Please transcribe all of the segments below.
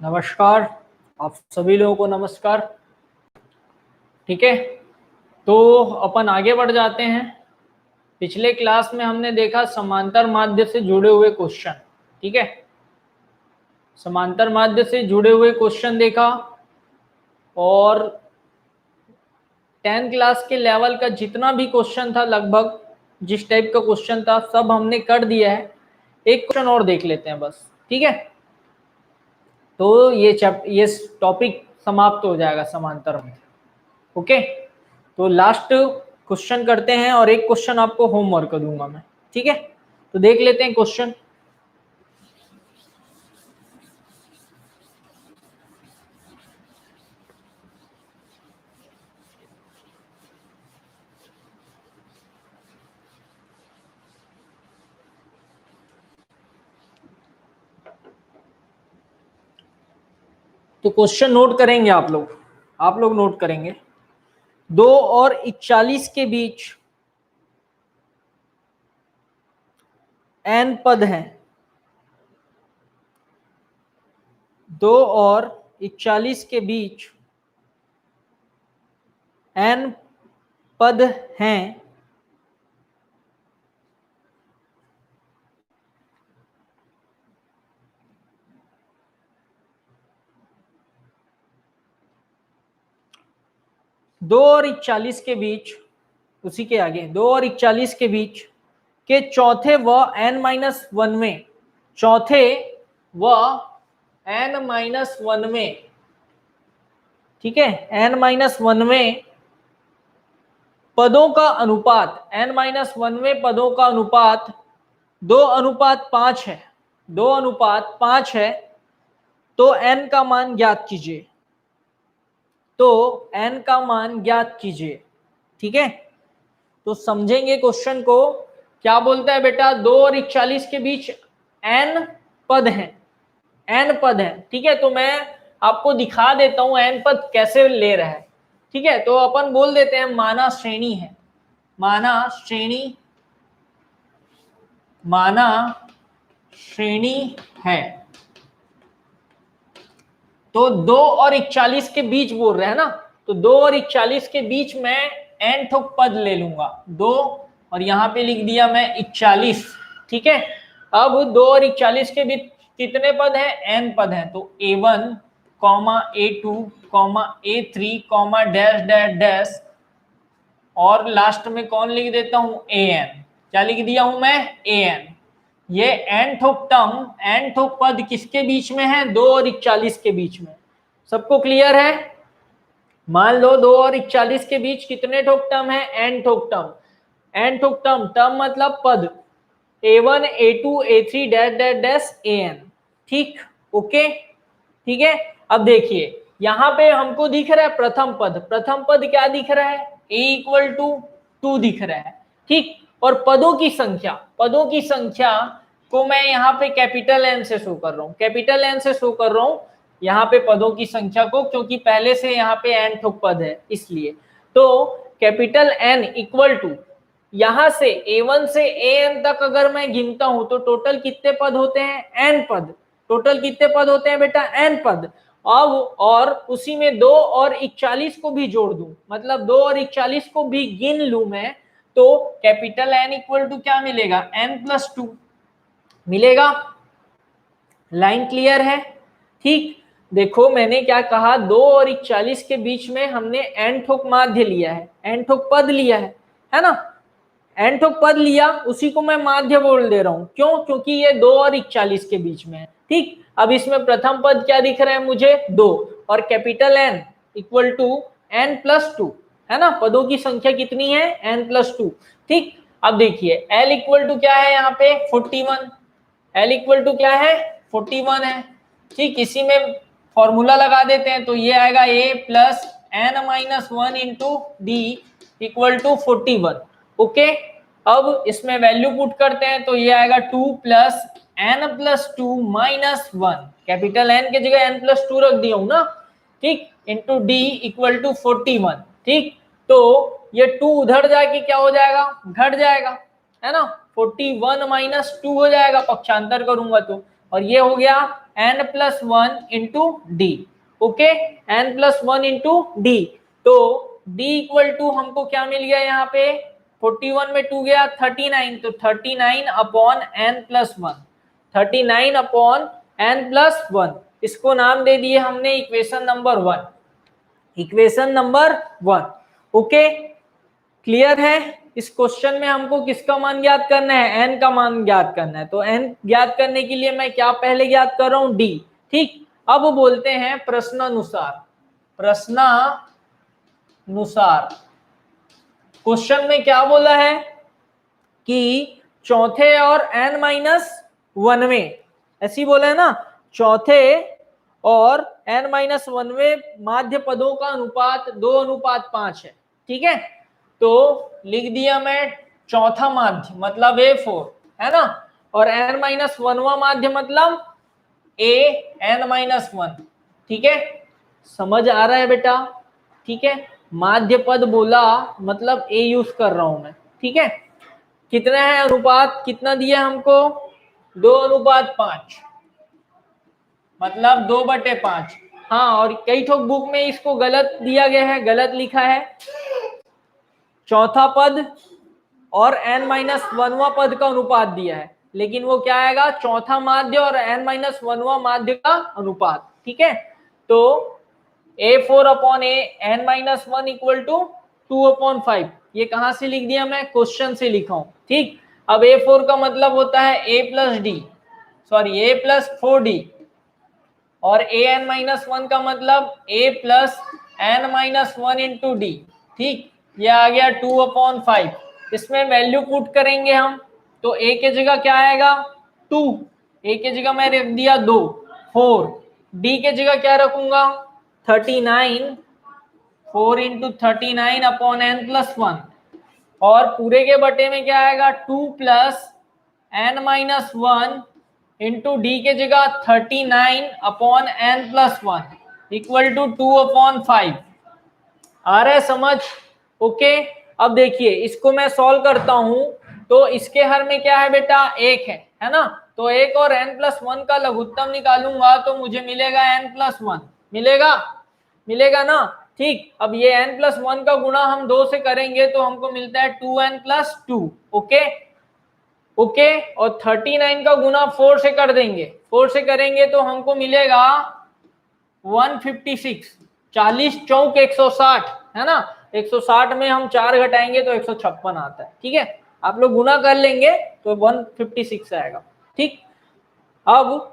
नमस्कार, आप सभी लोगों को नमस्कार। ठीक है, तो अपन आगे बढ़ जाते हैं। पिछले क्लास में हमने देखा समांतर माध्य से जुड़े हुए क्वेश्चन। ठीक है, समांतर माध्य से जुड़े हुए क्वेश्चन देखा और 10 क्लास के लेवल का जितना भी क्वेश्चन था, लगभग जिस टाइप का क्वेश्चन था सब हमने कर दिया है। एक क्वेश्चन और देख लेते हैं बस। ठीक है, तो ये टॉपिक समाप्त हो जाएगा समांतर में। ओके, तो लास्ट क्वेश्चन करते हैं और एक क्वेश्चन आपको होमवर्क दूंगा मैं। ठीक है, तो देख लेते हैं क्वेश्चन। तो क्वेश्चन नोट करेंगे आप लोग नोट करेंगे। 2 और 41 के बीच n पद हैं। 2 और 41 के बीच n पद हैं। दो और 41 के बीच, उसी के आगे 2 और 41 के बीच के चौथे व n-1वें, चौथे व n-1वें, ठीक है, n-1वें पदों का अनुपात, n-1वें पदों का अनुपात 2:5 है। 2:5 है, तो n का मान ज्ञात कीजिए। तो n का मान ज्ञात कीजिए। ठीक है, तो समझेंगे क्वेश्चन को। क्या बोलता है बेटा, 2 और 41 के बीच n पद हैं। n पद हैं, ठीक है, तो मैं आपको दिखा देता हूं n पद कैसे ले रहा है। ठीक है, तो अपन बोल देते हैं माना श्रेणी है। माना श्रेणी है। तो 2 और 41 के बीच बोल रहे हैं ना, तो 2 और 41 के बीच में n ठोक पद ले लूंगा। 2 और यहां पे लिख दिया मैं 41। ठीक है, अब 2 और 41 के बीच कितने पद हैं? n पद हैं। तो a1, a2, a3, dash dash dash, और लास्ट में कौन लिख देता हूं? an। क्या लिख दिया हूं मैं? an। ये n ठोक पद किसके बीच में है? 2 और 41 के बीच में। सबको क्लियर है? मान लो 2 और 41 के बीच कितने ठोक टर्म है? n ठोक टर्म। n ठोक टर्म मतलब पद, a1, a2, a3 dash dash dash an। ठीक, ओके, ठीक है। अब देखिए यहां पे हमको दिख रहा है प्रथम पद क्या दिख रहा है? a=2 दिख रहा है। ठीक, और पदों की संख्या को मैं यहाँ पे कैपिटल N से शो कर रहा हूँ। कैपिटल N से शो कर रहा हूँ यहाँ पे पदों की संख्या को, क्योंकि पहले से यहाँ पे n ठोक पद है इसलिए। तो कैपिटल N इक्वल टू, यहां से a1 से an तक अगर मैं गिनता हूं तो टोटल कितने पद होते हैं? n पद। टोटल कितने पद होते हैं बेटा? n पद। अब और उसी में 2 और 41 को भी जोड़ दूं, मतलब 2 और 41 को भी गिन लूं मैं, तो कैपिटल N इक्वल टू क्या मिलेगा? n+2 मिलेगा। लाइन क्लियर है? ठीक, देखो मैंने क्या कहा, 2 और 41 के बीच में हमने n ठोक माध्य लिया है, n ठोक पद लिया है ना। n ठोक पद लिया, उसी को मैं माध्य बोल दे रहा हूं। क्यों? क्योंकि ये 2 और 41 के बीच में है। ठीक, अब इसमें प्रथम पद क्या दिख रहा है मुझे? 2, और capital N equal to n+2 है ना। पदों की संख्या कितनी है? n+2। ठीक, अब देखिए L इक्वल टू क्या है यहाँ पे? 41। L इक्वल टू क्या है? 41 है। ठीक, इसी में फॉर्मूला लगा देते हैं, तो ये आएगा a+n-1 into d equal to 41। Okay, अब इसमें वैल्यू पुट करते हैं, तो ये आएगा 2 + n+2 - 1। कैपिटल N की जगह n+2 रख दिया हूं ना। ठीक, इंटू d इक्वल टू 41। ठीक, तो ये 2 उधर जाके क्या हो जाएगा? घट जाएगा, है ना। 41 - 2 हो जाएगा, पक्षांतर करूंगा तो और ये हो गया n+1 into D. Okay, n+1 into D. तो d इक्वल टू हमको क्या मिल गया यहाँ पे, 41 में 2 गया 39, तो 39 अपॉन n+1, 39 अपॉन n+1। इसको नाम दे दिए हमने equation number 1, equation number 1। Okay, clear है। इस क्वेश्चन में हमको किसका मान ज्ञात करना है, n का मान ज्ञात करना है। तो n ज्ञात करने के लिए मैं क्या पहले ज्ञात कर रहा हूं, d। ठीक, अब बोलते हैं प्रश्नानुसार। प्रश्नानुसार क्वेश्चन में क्या बोला है कि चौथे और n-1वें, ऐसी बोला है ना, चौथे और n-1वें माध्य पदों का अनुपात 2:5 है। ठीक है, तो लिख दिया मैं चौथा माध्य मतलब A4 है ना, और n-1वां माध्य मतलब AN-1। ठीक है, समझ आ रहा है बेटा। ठीक है, माध्य पद बोला मतलब A यूज कर रहा हूं मैं। ठीक है, कितना है अनुपात, कितना दिया हमको, 2:5 मतलब 2/5। हाँ, और कई ठोक बुक में इसको गलत दिया गया है, गलत लिखा है। चौथा पद और n-1वां पद का अनुपात दिया है, लेकिन वो क्या आएगा, चौथा माध्य और n-1वां माध्य का अनुपात। ठीक है, तो A4 upon n-1 equal to 2/5। ये कहां से लिख दिया मैं, क्वेश्चन से लिखा हूं। ठीक, अब A4 का मतलब होता है A+4D, और an-1 का मतलब A+n-1 इंटू डी। ठीक, ये आ गया 2/5। इसमें वैल्यू पुट करेंगे हम, तो a के जगह क्या आएगा 2, a के जगह मैं रख दिया 2, 4, d के जगह क्या रखूंगा 39, 4 इंटू 39 अपॉन n+1, और पूरे के बटे में क्या आएगा 2 + n-1 इंटू डी के जगह 39 अपॉन n+1 इक्वल टू 2/5। आ रहा है समझ। ओके, अब देखिए इसको मैं सॉल्व करता हूं, तो इसके हर में क्या है बेटा, 1 है ना, तो 1 और n+1 का लघुत्तम निकालूंगा तो मुझे मिलेगा n+1, मिलेगा ना। ठीक, अब ये n+1 का गुणा हम 2 से करेंगे तो हमको मिलता है 2n+2। ओके, और 39 का गुना 4 से कर देंगे, 4 से करेंगे तो हमको मिलेगा 156, 40 चौक 160 है ना, 160 में हम 4 घटाएंगे तो 156 आता है। ठीक है, आप लोग गुना कर लेंगे तो 156 आएगा। ठीक, अब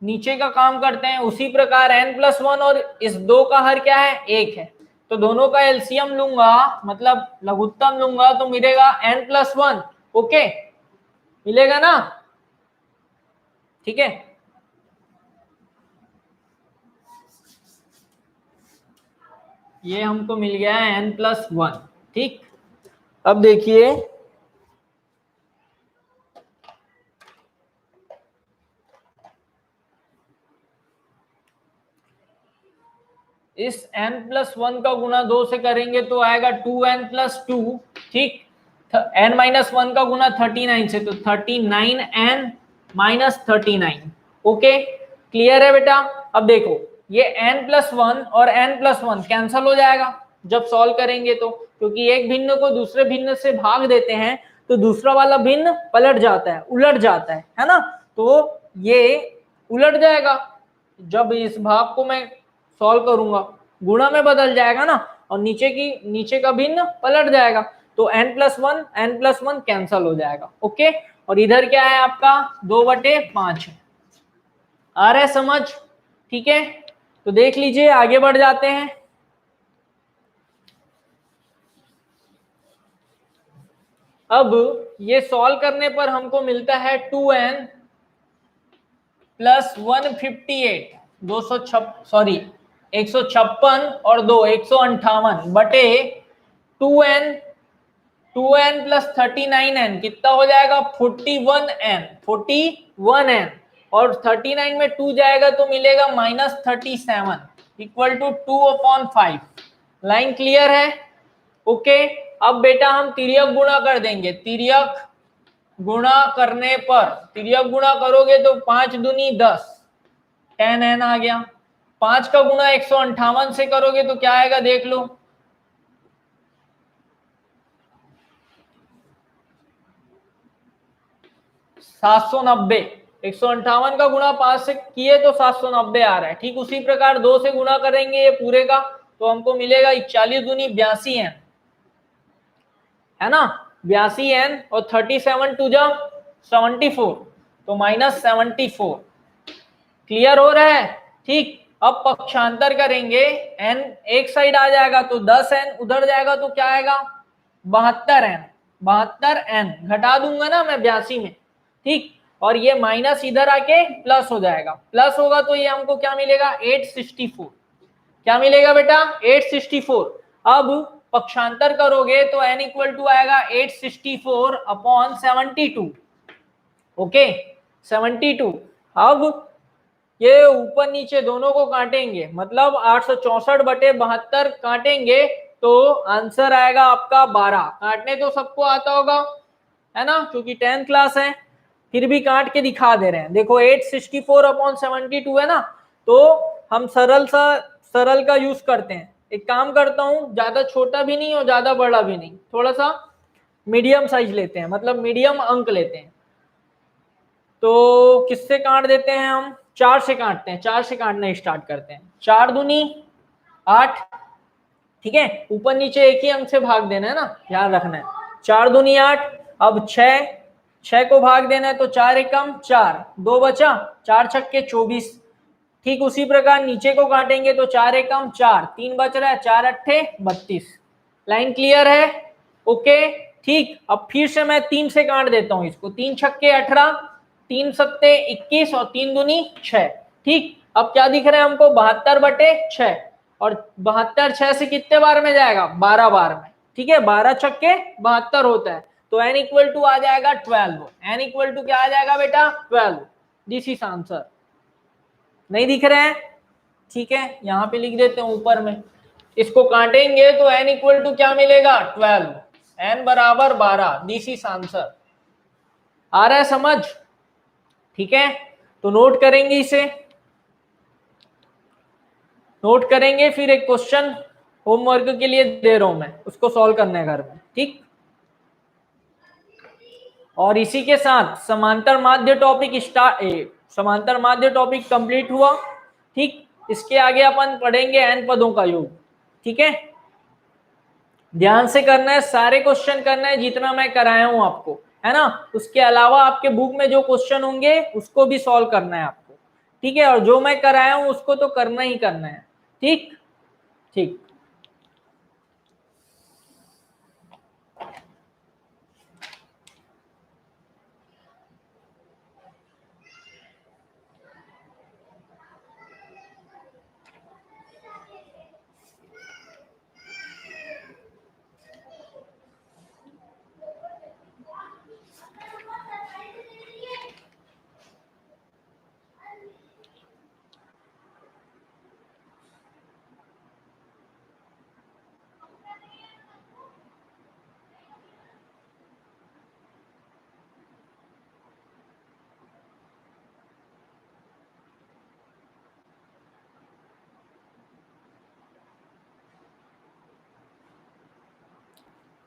नीचे का काम करते हैं उसी प्रकार n+1 और इस 2 का हर क्या है 1 है, तो दोनों का एलसीएम लूंगा मतलब लघुत्तम लूंगा तो मिलेगा n+1। ओके, मिलेगा ना। ठीक है, ये हमको मिल गया है n+1। ठीक, अब देखिए इस n+1 का गुना 2 से करेंगे तो आएगा 2n+2। ठीक, n-1 का गुना 39 से तो 39n-39। ओके, क्लियर है बेटा। अब देखो ये n+1 और n+1 कैंसल हो जाएगा जब सॉल्व करेंगे तो, क्योंकि एक भिन्न को दूसरे भिन्न से भाग देते हैं तो दूसरा वाला भिन्न पलट जाता है, उलट जाता है ना, तो ये उलट जाएगा जब इस भाग को मैं सॉल्व करूंगा, गुणा में बदल जाएगा ना, और नीचे का भिन्न पलट जाएगा, तो n+1 कैंसल हो जाएगा। ओके, और इधर क्या है आपका 2/5 है। आ रहा है समझ। ठीक है, तो देख लीजिए आगे बढ़ जाते हैं। अब ये सॉल्व करने पर हमको मिलता है 2n + 158, 156 और 2 158 बटे 2n, 2n + 39n कितना हो जाएगा 41n, और 39 में 2 जाएगा तो मिलेगा -37 इक्वल टू 2/5। लाइन क्लियर है। ओके, अब बेटा हम तिर्यक गुणा कर देंगे, तिर्यक गुणा करने पर, तिर्यक गुणा करोगे तो 5 दूनी 10, tan n आ गया। 5 का गुणा 158 से करोगे तो क्या आएगा देख लो, 790। 158 का गुणा 5 से किए तो 790 आ रहा है। ठीक उसी प्रकार 2 से गुणा करेंगे ये पूरे का तो हमको मिलेगा 41 दूनी 82 n, है ना, 82 n, और 37 टू जा 74, तो -74। क्लियर हो रहा है? ठीक, अब पक्षांतर करेंगे, n एक साइड आ जाएगा तो 10n, उधर जाएगा तो क्या आएगा 72n। 72n घटा दूंगा ना मैं 82 में, ठीक, और ये माइनस इधर आके प्लस हो जाएगा, प्लस होगा तो ये हमको क्या मिलेगा 864। क्या मिलेगा बेटा 864। अब पक्षांतर करोगे तो n इक्वल टू आएगा 864 अपॉन 72। ओके 72। अब ये ऊपर नीचे दोनों को काटेंगे, मतलब 864/72 काटेंगे तो आंसर आएगा आपका 12। काटने तो सबको आता होगा, है ना, क्योंकि 10th क्लास है, फिर भी काट के दिखा दे रहे हैं। देखो 864/72 है ना, तो हम सरल का यूज करते हैं। एक काम करता हूं, ज्यादा छोटा भी नहीं और ज्यादा बड़ा भी नहीं, थोड़ा सा मीडियम साइज लेते हैं, मतलब मीडियम अंक लेते हैं। तो किससे काट देते हैं हम, 4 से काटते हैं, 4 से काटना स्टार्ट करते हैं। 4 दूनी 8, ठीक है, ऊपर नीचे एक ही अंक से भाग देना है ना, ध्यान रखना है। 4 दूनी 8, अब 6 को भाग देना है तो 4 एकम 4, 2 बचा, 4 छक्के 24। ठीक उसी प्रकार नीचे को काटेंगे तो 4 एकम 4, 3 बच रहा है, 4 अट्ठे 32। लाइन क्लियर है? ओके ठीक। अब फिर से मैं 3 से काट देता हूं इसको, 3 छक्के 18, 3 सत्ते 21 और 3 दूनी 6। ठीक, अब क्या दिख रहा है हमको 72/6, और 72 6 से कितने बार में जाएगा 12 बार में, ठीक है, 12 छक्के 72 होता है, तो n इक्वल टू आ जाएगा 12। n इक्वल टू क्या आ जाएगा बेटा 12। This is answer. नहीं दिख रहे हैं? ठीक है, यहां पे लिख देते हैं ऊपर में, इसको काटेंगे तो n इक्वल टू क्या मिलेगा 12, n बराबर 12। This is answer. आ रहा है समझ? ठीक है, तो नोट करेंगे इसे, नोट करेंगे। फिर एक क्वेश्चन होमवर्क के लिए दे रहा हूं मैं, उसको सॉल्व करना है घर में, ठीक। और इसी के साथ समांतर माध्य टॉपिक समांतर माध्य टॉपिक कंप्लीट हुआ, ठीक। इसके आगे अपन पढ़ेंगे n पदों का योग, ठीक है। ध्यान से करना है, सारे क्वेश्चन करना है जितना मैं कराया हूं आपको, है ना। उसके अलावा आपके बुक में जो क्वेश्चन होंगे उसको भी सॉल्व करना है आपको, ठीक है। और जो मैं कराया हूं उसको तो करना ही करना है, ठीक ठीक।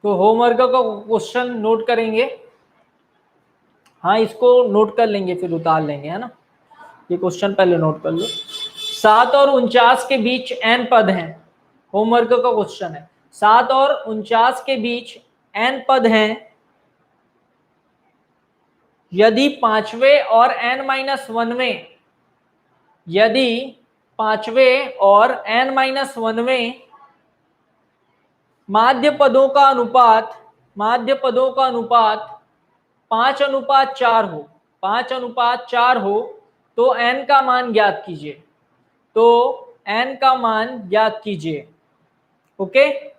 तो होमवर्क का क्वेश्चन नोट करेंगे, हाँ इसको नोट कर लेंगे फिर उतार लेंगे, है ना। ये क्वेश्चन पहले नोट कर लो। 7 और 49 के बीच n पद हैं, होमवर्क का क्वेश्चन है। 7 और 49 के बीच n पद हैं, यदि पांचवें और n-1वें, यदि पांचवें और n-1वें माध्य पदों का अनुपात 5:4 हो, 5:4 हो, तो n का मान ज्ञात कीजिए, तो n का मान ज्ञात कीजिए। ओके